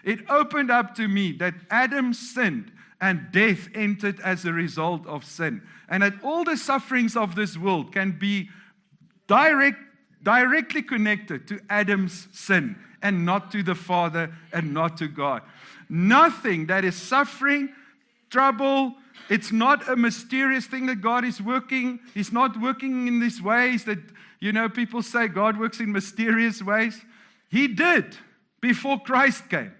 it opened up to me that Adam sinned and death entered as a result of sin. And that all the sufferings of this world can be directly connected to Adam's sin and not to the Father and not to God. Nothing that is suffering, trouble, it's not a mysterious thing that God is working. He's not working in these ways that, people say God works in mysterious ways. He did before Christ came.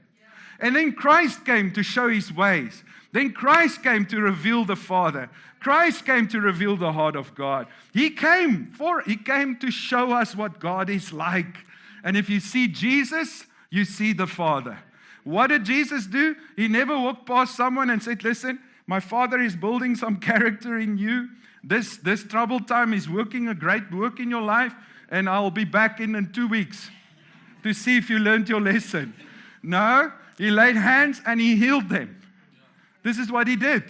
And then Christ came to show His ways. Then Christ came to reveal the Father. Christ came to reveal the heart of God. He came to show us what God is like. And if you see Jesus, you see the Father. What did Jesus do? He never walked past someone and said, listen, my Father is building some character in you. This troubled time is working a great work in your life, and I'll be back in 2 weeks to see if you learned your lesson. No, He laid hands and He healed them. This is what He did.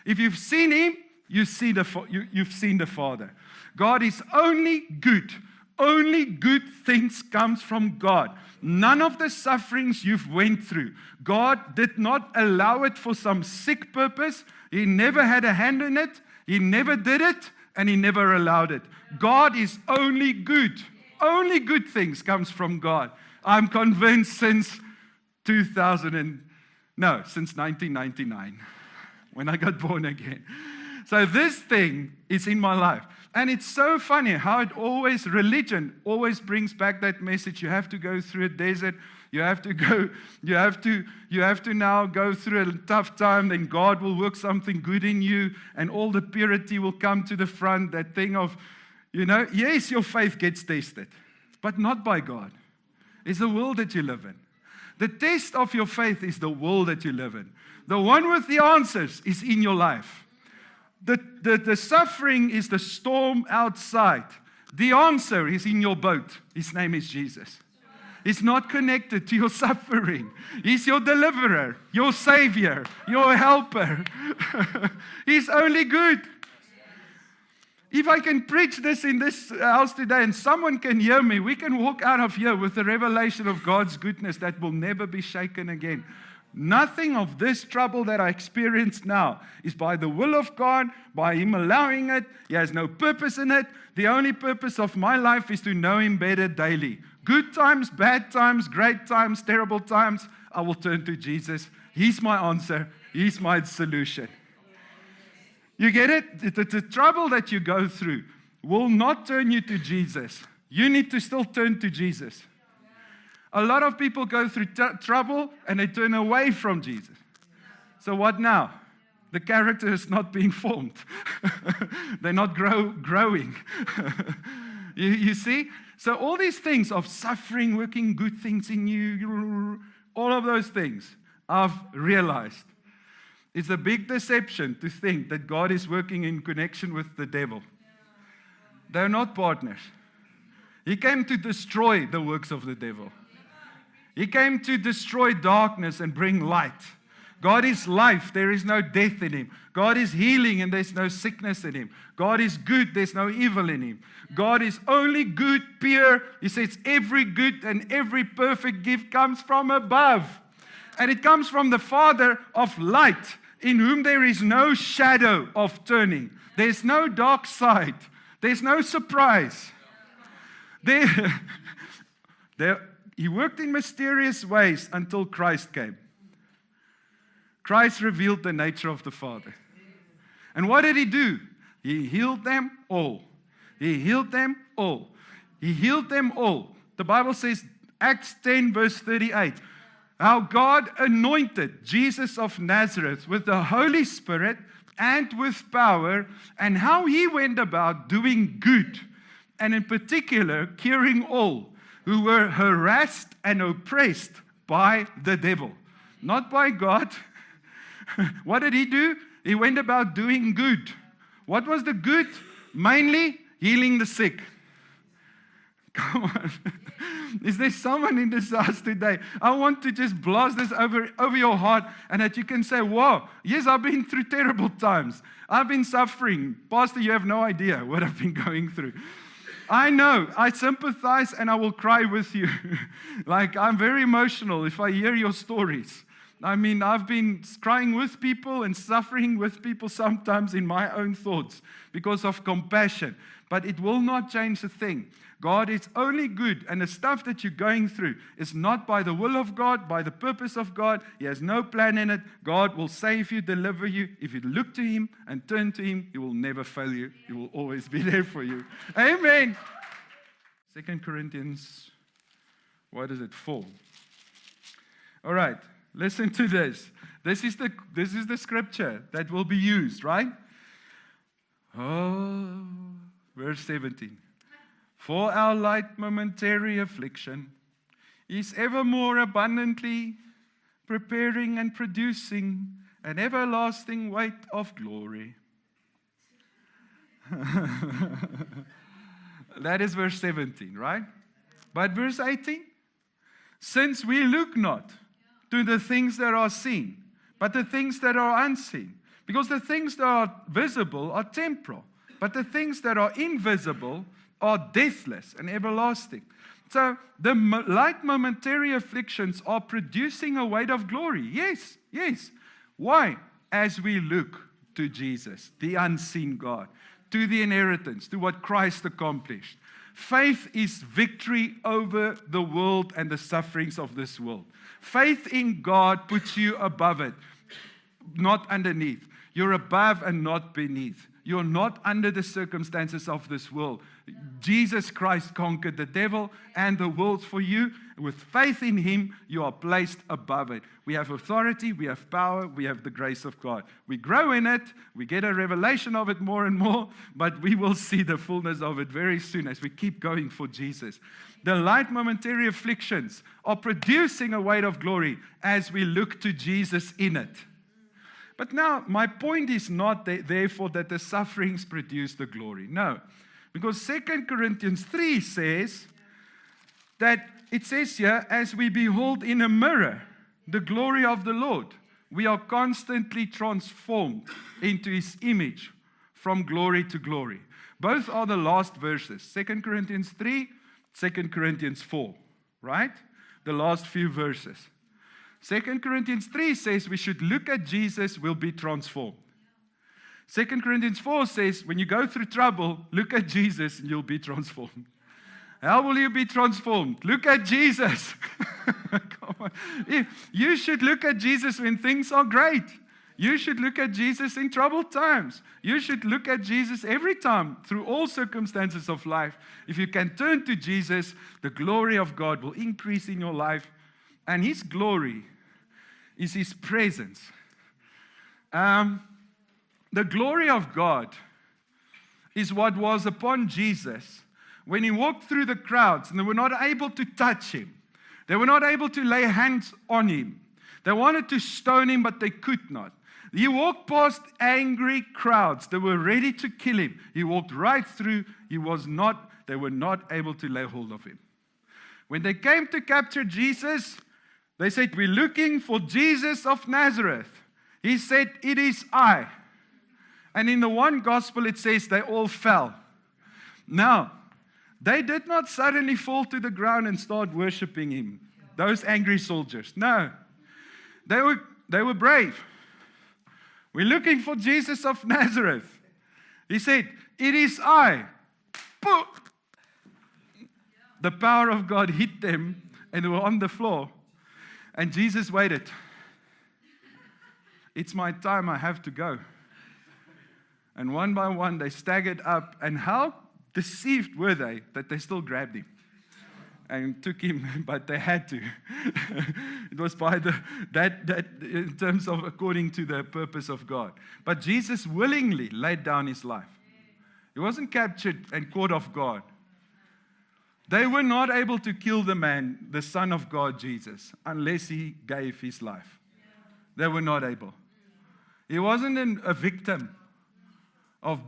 If you've seen Him, you've seen the Father. God is only good. Only good things comes from God. None of the sufferings you've went through, God did not allow it for some sick purpose. He never had a hand in it. He never did it, and He never allowed it. God is only good. Only good things comes from God. I'm convinced since 1999, when I got born again. So this thing is in my life. And it's so funny how religion always brings back that message. You have to go through a desert. You have to now go through a tough time. Then God will work something good in you. And all the purity will come to the front. That thing of, yes, your faith gets tested. But not by God. It's the world that you live in. The test of your faith is the world that you live in. The one with the answers is in your life. The suffering is the storm outside. The answer is in your boat. His name is Jesus. He's not connected to your suffering. He's your deliverer, your savior, your helper. He's only good. If I can preach this in this house today and someone can hear me, we can walk out of here with the revelation of God's goodness that will never be shaken again. Nothing of this trouble that I experience now is by the will of God, by Him allowing it. He has no purpose in it. The only purpose of my life is to know Him better daily. Good times, bad times, great times, terrible times, I will turn to Jesus. He's my answer. He's my solution. You get it? The trouble that you go through will not turn you to Jesus. You need to still turn to Jesus. A lot of people go through trouble and they turn away from Jesus. So what now? The character is not being formed. They're not growing. You see? So all these things of suffering, working good things in you, all of those things, I've realized. It's a big deception to think that God is working in connection with the devil. They're not partners. He came to destroy the works of the devil. He came to destroy darkness and bring light. God is life. There is no death in Him. God is healing and there's no sickness in Him. God is good. There's no evil in Him. God is only good, pure. He says every good and every perfect gift comes from above. And it comes from the Father of light, in whom there is no shadow of turning. There's no dark side. There's no surprise. He worked in mysterious ways until Christ came. Christ revealed the nature of the Father. And what did He do? He healed them all. He healed them all. He healed them all. The Bible says, Acts 10 verse 38, how God anointed Jesus of Nazareth with the Holy Spirit and with power, and how He went about doing good, and in particular, curing all who were harassed and oppressed by the devil, not by God. What did He do? He went about doing good. What was the good? Mainly healing the sick. Come on. Is there someone in this house today? I want to just blast this over your heart, and that you can say, wow, yes, I've been through terrible times. I've been suffering. Pastor, you have no idea what I've been going through. I know, I sympathize and I will cry with you. Like, I'm very emotional if I hear your stories. I mean, I've been crying with people and suffering with people sometimes in my own thoughts because of compassion. But it will not change a thing. God is only good, and the stuff that you're going through is not by the will of God, by the purpose of God. He has no plan in it. God will save you, deliver you. If you look to Him and turn to Him, He will never fail you. He will always be there for you. Amen. 2 Corinthians, what is it, 4? All right, listen to this. This is the scripture that will be used, right? Oh, verse 17. For our light momentary affliction is ever more abundantly preparing and producing an everlasting weight of glory. That is verse 17, right? But verse 18, since we look not to the things that are seen, but the things that are unseen. Because the things that are visible are temporal, but the things that are invisible are deathless and everlasting. So the light momentary afflictions are producing a weight of glory. Yes, yes. Why? As we look to Jesus, the unseen God, to the inheritance, to what Christ accomplished. Faith is victory over the world and the sufferings of this world. Faith in God puts you above it, not underneath. You're above and not beneath. You're not under the circumstances of this world. Jesus Christ conquered the devil and the world for you. With faith in Him, you are placed above it. We have authority, we have power, we have the grace of God. We grow in it, we get a revelation of it more and more, but we will see the fullness of it very soon as we keep going for Jesus. The light momentary afflictions are producing a weight of glory as we look to Jesus in it. But now, my point is not therefore that the sufferings produce the glory. No. Because 2 Corinthians 3 says that it says here, as we behold in a mirror the glory of the Lord, we are constantly transformed into His image from glory to glory. Both are the last verses. 2 Corinthians 3, 2 Corinthians 4. Right? The last few verses. 2 Corinthians 3 says we should look at Jesus, we'll be transformed. 2 Corinthians 4 says when you go through trouble, look at Jesus and you'll be transformed. How will you be transformed? Look at Jesus. Come on. You should look at Jesus when things are great. You should look at Jesus in troubled times. You should look at Jesus every time through all circumstances of life. If you can turn to Jesus, the glory of God will increase in your life. And His glory is His presence. The glory of God is what was upon Jesus when He walked through the crowds and they were not able to touch Him. They were not able to lay hands on Him. They wanted to stone Him, but they could not. He walked past angry crowds that were ready to kill Him. He walked right through. They were not able to lay hold of Him. When they came to capture Jesus, they said, we're looking for Jesus of Nazareth. He said, it is I. And in the one gospel, it says they all fell. Now, they did not suddenly fall to the ground and start worshiping Him. Those angry soldiers. No. They were brave. We're looking for Jesus of Nazareth. He said, it is I. Poof. The power of God hit them and they were on the floor. And Jesus waited. It's my time, I have to go. And one by one they staggered up. And how deceived were they that they still grabbed Him and took Him, but they had to. It was by that in terms of according to the purpose of God. But Jesus willingly laid down His life. He wasn't captured and caught off guard. They were not able to kill the man, the Son of God, Jesus, unless He gave His life. They were not able. He wasn't a victim of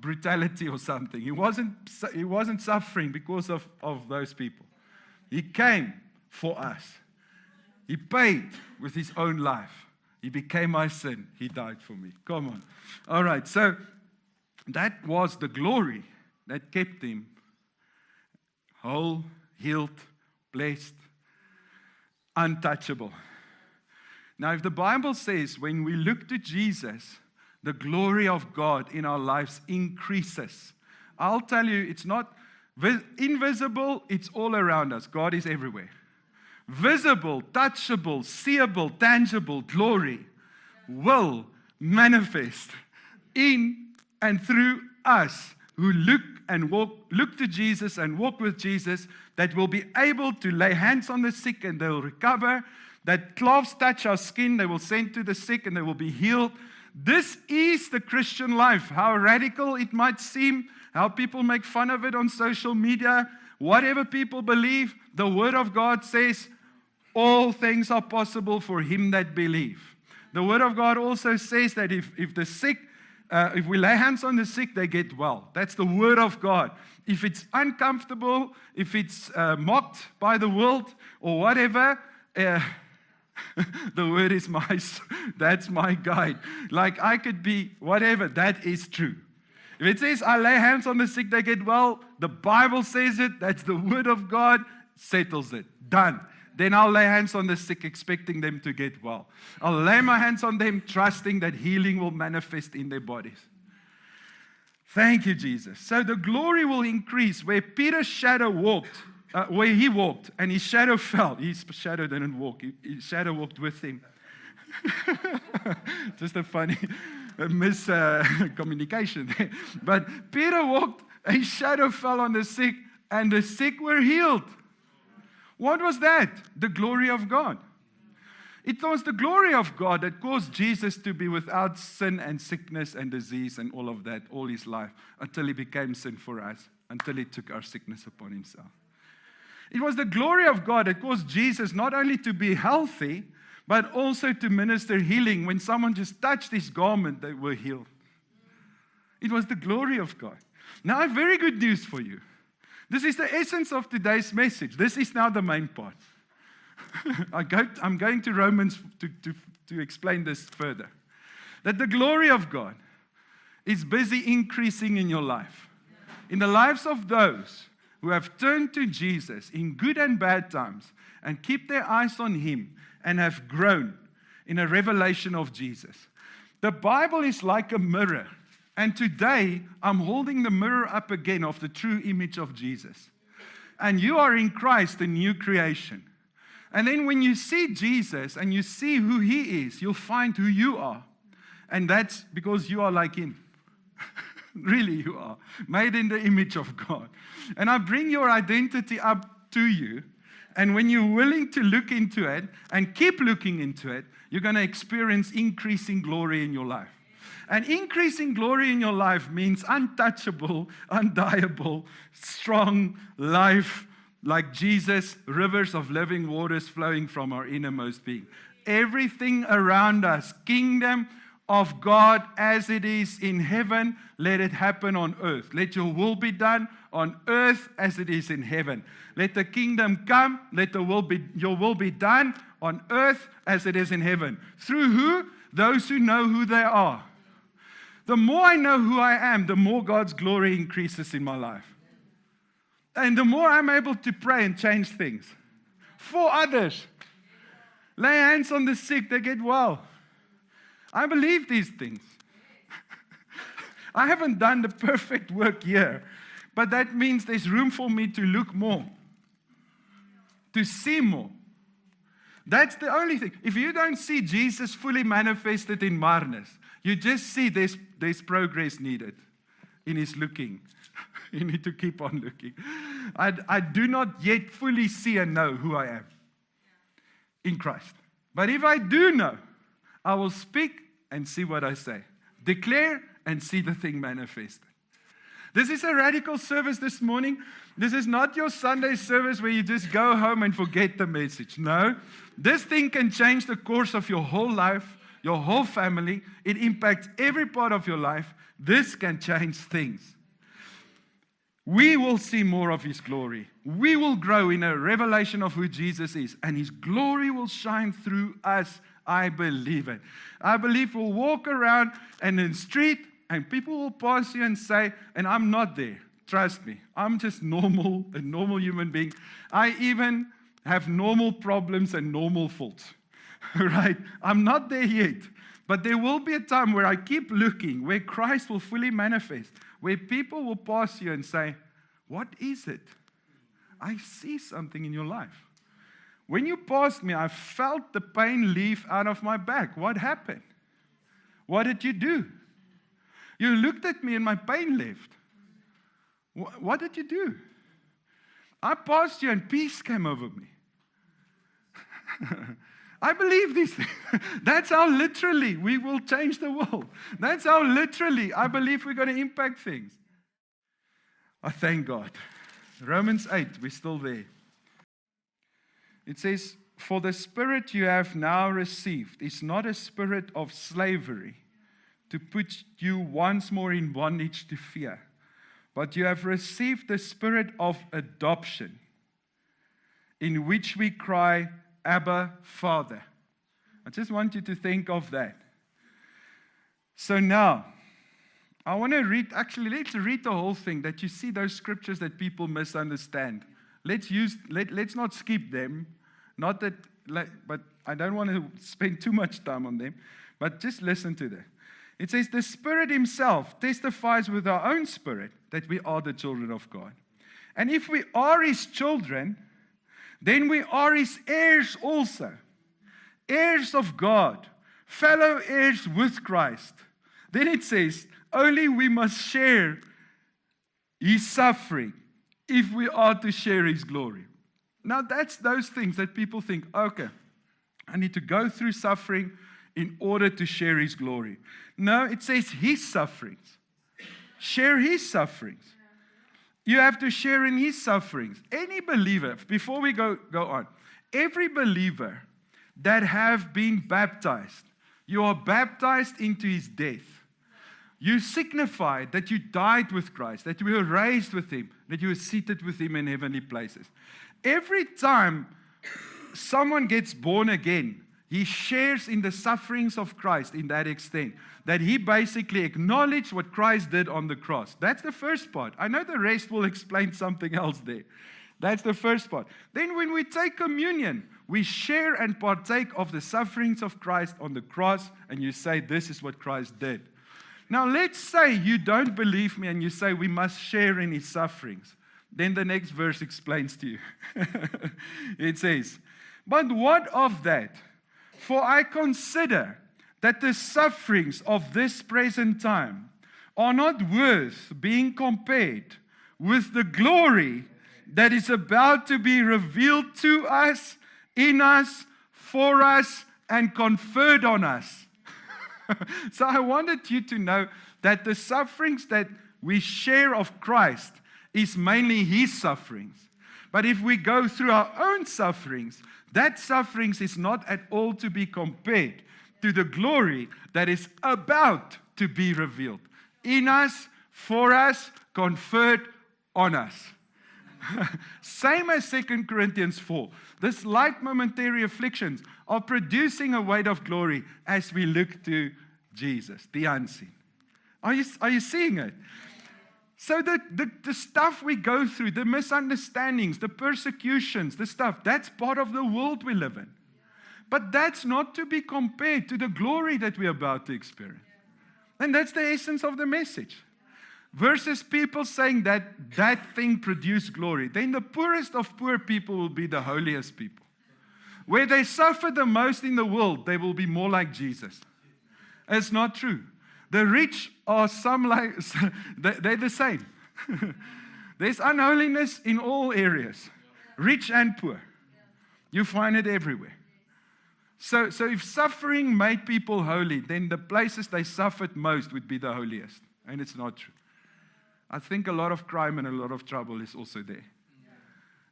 brutality or something. He wasn't suffering because of those people. He came for us. He paid with His own life. He became my sin. He died for me. Come on. All right, so that was the glory that kept Him whole, healed, blessed, untouchable. Now, if the Bible says when we look to Jesus, the glory of God in our lives increases, I'll tell you, it's not invisible, it's all around us. God is everywhere. Visible, touchable, seeable, tangible glory will manifest in and through us who look to Jesus and walk with Jesus, that will be able to lay hands on the sick and they'll recover, that cloths touch our skin, they will send to the sick and they will be healed. This is the Christian life. How radical it might seem, how people make fun of it on social media, whatever people believe, the Word of God says, all things are possible for him that believe. The Word of God also says that if the sick, if we lay hands on the sick, they get well. That's the Word of God. If it's uncomfortable, if it's mocked by the world or whatever, the Word is that's my guide. Like I could be whatever, that is true. If it says, I lay hands on the sick, they get well, the Bible says it, that's the Word of God, settles it. Done. Then I'll lay hands on the sick, expecting them to get well. I'll lay my hands on them, trusting that healing will manifest in their bodies. Thank you, Jesus. So the glory will increase where Peter's shadow walked, where he walked, and his shadow fell. His shadow didn't walk. His shadow walked with him. Just a funny miscommunication there. But Peter walked, his shadow fell on the sick, and the sick were healed. What was that? The glory of God. It was the glory of God that caused Jesus to be without sin and sickness and disease and all of that all his life until he became sin for us, until he took our sickness upon himself. It was the glory of God that caused Jesus not only to be healthy, but also to minister healing. When someone just touched his garment, they were healed. It was the glory of God. Now, I have very good news for you. This is the essence of today's message. This is now the main part. I'm going to Romans to explain this further. That the glory of God is busy increasing in your life. In the lives of those who have turned to Jesus in good and bad times and keep their eyes on him and have grown in a revelation of Jesus. The Bible is like a mirror. And today, I'm holding the mirror up again of the true image of Jesus. And you are in Christ, a new creation. And then when you see Jesus and you see who he is, you'll find who you are. And that's because you are like him. Really, you are. Made in the image of God. And I bring your identity up to you. And when you're willing to look into it and keep looking into it, you're going to experience increasing glory in your life. And increasing glory in your life means untouchable, undieable, strong life like Jesus, rivers of living waters flowing from our innermost being. Everything around us, kingdom of God as it is in heaven, let it happen on earth. Let your will be done on earth as it is in heaven. Let the kingdom come, let your will be done on earth as it is in heaven. Through who? Those who know who they are. The more I know who I am, the more God's glory increases in my life. And the more I'm able to pray and change things for others. Lay hands on the sick, they get well. I believe these things. I haven't done the perfect work here, but that means there's room for me to look more, to see more. That's the only thing. If you don't see Jesus fully manifested in Marnus, you just see there's progress needed in his looking. You need to keep on looking. I do not yet fully see and know who I am in Christ. But if I do know, I will speak and see what I say. Declare and see the thing manifested. This is a radical service this morning. This is not your Sunday service where you just go home and forget the message. No, this thing can change the course of your whole life, your whole family. It impacts every part of your life. This can change things. We will see more of his glory. We will grow in a revelation of who Jesus is, and his glory will shine through us. I believe it. I believe we'll walk around and in the street, and people will pass you and say, and I'm not there. Trust me, I'm just normal, a normal human being. I even have normal problems and normal faults, right? I'm not there yet. But there will be a time where I keep looking, where Christ will fully manifest, where people will pass you and say, what is it? I see something in your life. When you passed me, I felt the pain leave out of my back. What happened? What did you do? You looked at me and my pain left. What did you do? I passed you and peace came over me. I believe these things. That's how literally we will change the world. That's how literally I believe we're going to impact things. I thank God. Romans 8, we're still there. It says, for the spirit you have now received is not a spirit of slavery to put you once more in bondage to fear, but you have received the spirit of adoption, in which we cry, Abba, Father. I just want you to think of that. So now, I want to let's read the whole thing, that you see those scriptures that people misunderstand. Let's not skip them. Not that, but I don't want to spend too much time on them. But just listen to that. It says, the Spirit Himself testifies with our own spirit that we are the children of God. And if we are His children, then we are His heirs also. Heirs of God, fellow heirs with Christ. Then it says, only we must share His suffering if we are to share His glory. Now that's those things that people think, okay, I need to go through suffering in order to share His glory. No, it says His sufferings. Share His sufferings. You have to share in His sufferings. Any believer, before we go on, every believer that have been baptized, you are baptized into His death. You signify that you died with Christ, that you were raised with Him, that you were seated with Him in heavenly places. Every time someone gets born again, he shares in the sufferings of Christ in that extent, that he basically acknowledged what Christ did on the cross. That's the first part. I know the rest will explain something else there. That's the first part. Then when we take communion, we share and partake of the sufferings of Christ on the cross, and you say, this is what Christ did. Now let's say you don't believe me and you say we must share in His sufferings. Then the next verse explains to you. It says, but what of that? For I consider that the sufferings of this present time are not worth being compared with the glory that is about to be revealed to us, in us, for us, and conferred on us. So I wanted you to know that the sufferings that we share of Christ is mainly His sufferings. But if we go through our own sufferings, that sufferings is not at all to be compared to the glory that is about to be revealed in us, for us, conferred on us. Same as 2 Corinthians 4. This light momentary afflictions are producing a weight of glory as we look to Jesus, the unseen. Are you seeing it? So the stuff we go through, the misunderstandings, the persecutions, the stuff, that's part of the world we live in. But that's not to be compared to the glory that we're about to experience. And that's the essence of the message. Versus people saying that that thing produced glory. Then the poorest of poor people will be the holiest people. Where they suffer the most in the world, they will be more like Jesus. It's not true. The rich are they're the same. There's unholiness in all areas, rich and poor. You find it everywhere. So if suffering made people holy, then the places they suffered most would be the holiest. And it's not true. I think a lot of crime and a lot of trouble is also there.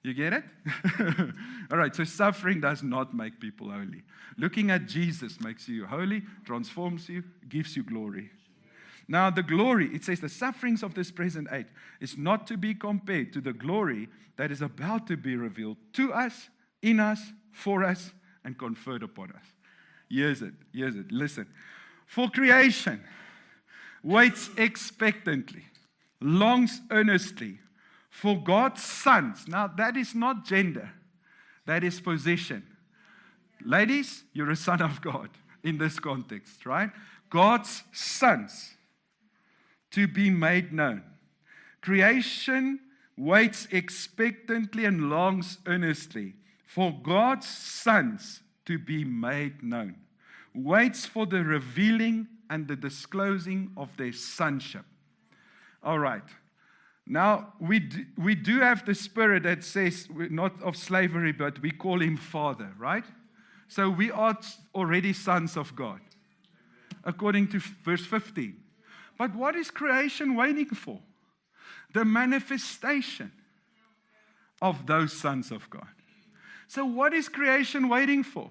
You get it? All right, so suffering does not make people holy. Looking at Jesus makes you holy, transforms you, gives you glory. Now the glory, it says the sufferings of this present age is not to be compared to the glory that is about to be revealed to us, in us, for us, and conferred upon us. Here's it. Listen. For creation waits expectantly longs earnestly for God's sons. Now, that is not gender. That is position. Ladies, you're a son of God in this context, right? God's sons to be made known. Creation waits expectantly and longs earnestly for God's sons to be made known. Waits for the revealing and the disclosing of their sonship. All right. Now, we do have the spirit that says, not of slavery, but we call him Father, right? So we are already sons of God, according to verse 15. But what is creation waiting for? The manifestation of those sons of God. So what is creation waiting for?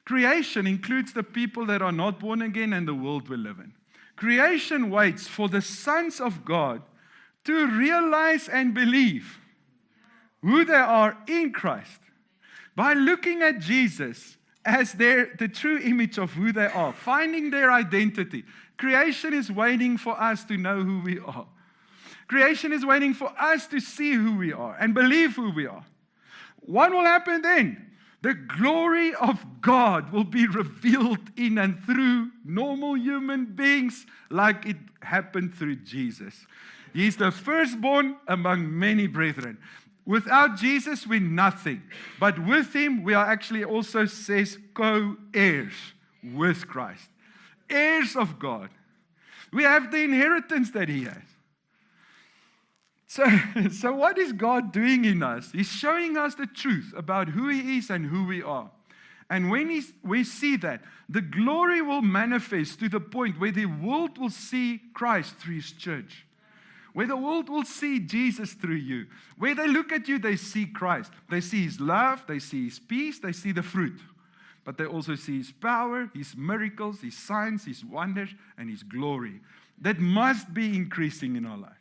Creation includes the people that are not born again and the world we live in. Creation waits for the sons of God to realize and believe who they are in Christ by looking at Jesus as the true image of who they are, finding their identity. Creation is waiting for us to know who we are. Creation is waiting for us to see who we are and believe who we are. What will happen then? The glory of God will be revealed in and through normal human beings like it happened through Jesus. He is the firstborn among many brethren. Without Jesus, we're nothing. But with him, we are actually also says co-heirs with Christ. Heirs of God. We have the inheritance that he has. So what is God doing in us? He's showing us the truth about who he is and who we are. And when we see that, the glory will manifest to the point where the world will see Christ through his church. Where the world will see Jesus through you. Where they look at you, they see Christ. They see his love, they see his peace, they see the fruit. But they also see his power, his miracles, his signs, his wonders, and his glory. That must be increasing in our lives.